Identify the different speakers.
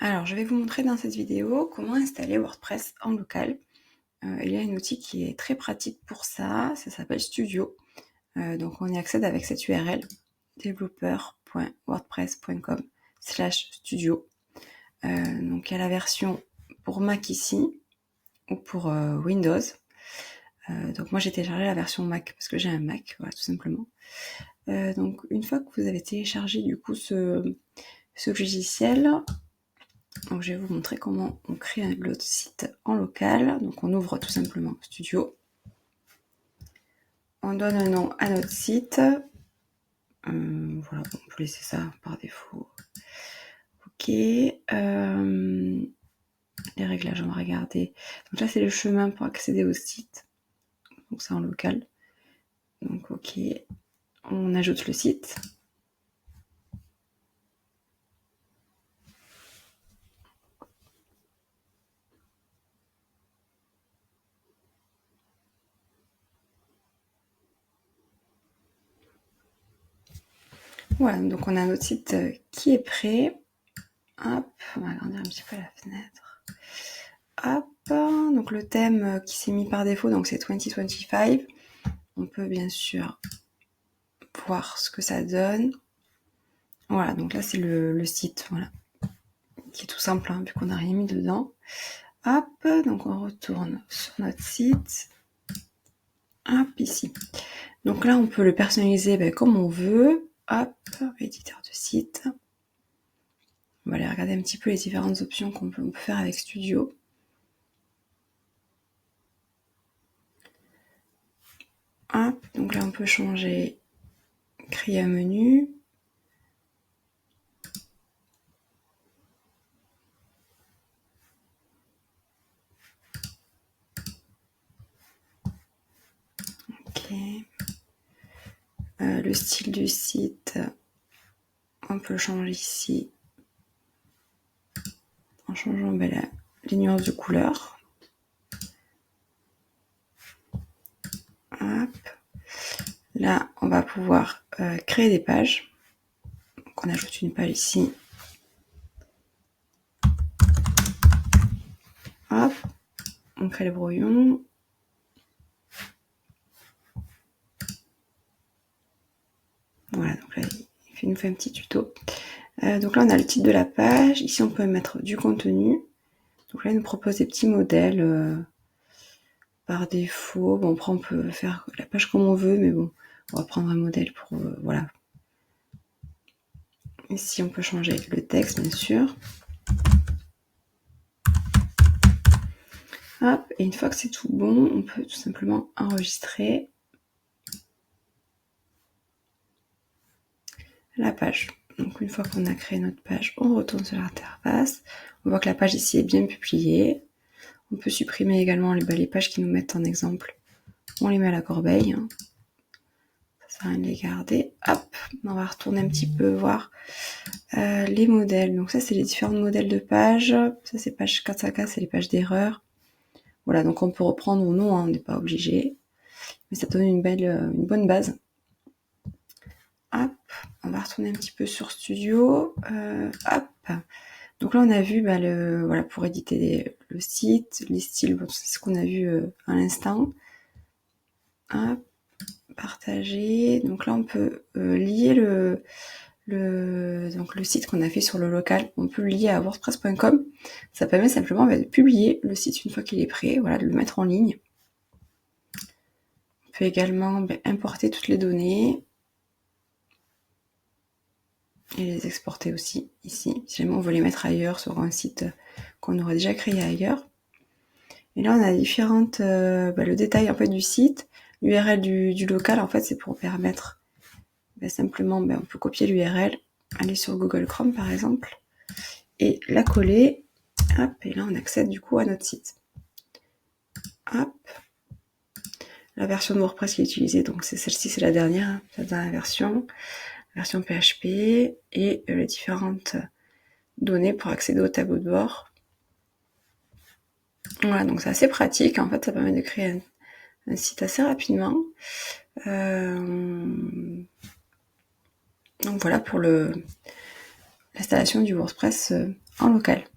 Speaker 1: Alors, je vais vous montrer dans cette vidéo comment installer WordPress en local. Il y a un outil qui est très pratique pour ça, ça s'appelle Studio. Donc on y accède avec cette URL developer.wordpress.com/studio. Donc il y a la version pour Mac ici ou pour Windows. Donc moi j'ai téléchargé la version Mac parce que j'ai un Mac, voilà, tout simplement. Donc une fois que vous avez téléchargé du coup ce logiciel, donc je vais vous montrer comment on crée l'autre site en local. Donc on ouvre tout simplement Studio. On donne un nom à notre site. Voilà, on peut laisser ça par défaut. Ok. Les réglages, on va regarder. Donc là, c'est le chemin pour accéder au site. Donc c'est en local. Donc ok. On ajoute le site. Voilà, donc on a notre site qui est prêt. Hop, on va agrandir un petit peu la fenêtre. Hop, donc le thème qui s'est mis par défaut, donc c'est 2025. On peut bien sûr voir ce que ça donne. Voilà, donc là c'est le site, voilà, qui est tout simple, hein, vu qu'on n'a rien mis dedans. Hop, donc on retourne sur notre site. Hop, ici. Donc là, on peut le personnaliser comme on veut. Hop, éditeur de site. On va aller regarder un petit peu les différentes options qu'on peut faire avec Studio. Hop, donc là, on peut changer, créer un menu. Ok. Le style du site, on peut changer ici en changeant les nuances de couleur. Hop. Là, on va pouvoir créer des pages. Donc, on ajoute une page ici. Hop, on crée le brouillon. Voilà, donc là, il nous fait un petit tuto. Donc là, on a le titre de la page. Ici, on peut mettre du contenu. Donc là, il nous propose des petits modèles par défaut. Bon, après, on peut faire la page comme on veut, mais bon, on va prendre un modèle pour... voilà. Ici, on peut changer le texte, bien sûr. Hop, et une fois que c'est tout bon, on peut tout simplement enregistrer la page. Donc une fois qu'on a créé notre page, on retourne sur l'interface. On voit que la page ici est bien publiée. On peut supprimer également les pages qui nous mettent en exemple. On les met à la corbeille. Ça sert à rien de les garder. Hop, on va retourner un petit peu voir les modèles. Donc ça, c'est les différents modèles de pages. Ça, c'est page 4 c'est les pages d'erreur. Voilà, donc on peut reprendre ou non, hein, on n'est pas obligé. Mais ça donne une bonne base. Hop, on va retourner un petit peu sur Studio. Hop. Donc là, on a vu voilà, pour éditer le site, les styles, bon, c'est ce qu'on a vu à l'instant. Hop, partager. Donc là, on peut lier donc le site qu'on a fait sur le local. On peut le lier à wordpress.com. Ça permet simplement de publier le site une fois qu'il est prêt, voilà, de le mettre en ligne. On peut également importer toutes les données et les exporter aussi ici, si jamais on veut les mettre ailleurs sur un site qu'on aurait déjà créé ailleurs. Et là on a différentes le détail en fait du site, l'URL du local en fait c'est pour permettre simplement on peut copier l'URL, aller sur Google Chrome par exemple et la coller, hop, et là on accède du coup à notre site. Hop, la version de WordPress qui est utilisée, donc c'est celle-ci, c'est la dernière version PHP et les différentes données pour accéder au tableau de bord. Voilà, donc c'est assez pratique. En fait, ça permet de créer un site assez rapidement. Donc voilà pour l'installation du WordPress en local.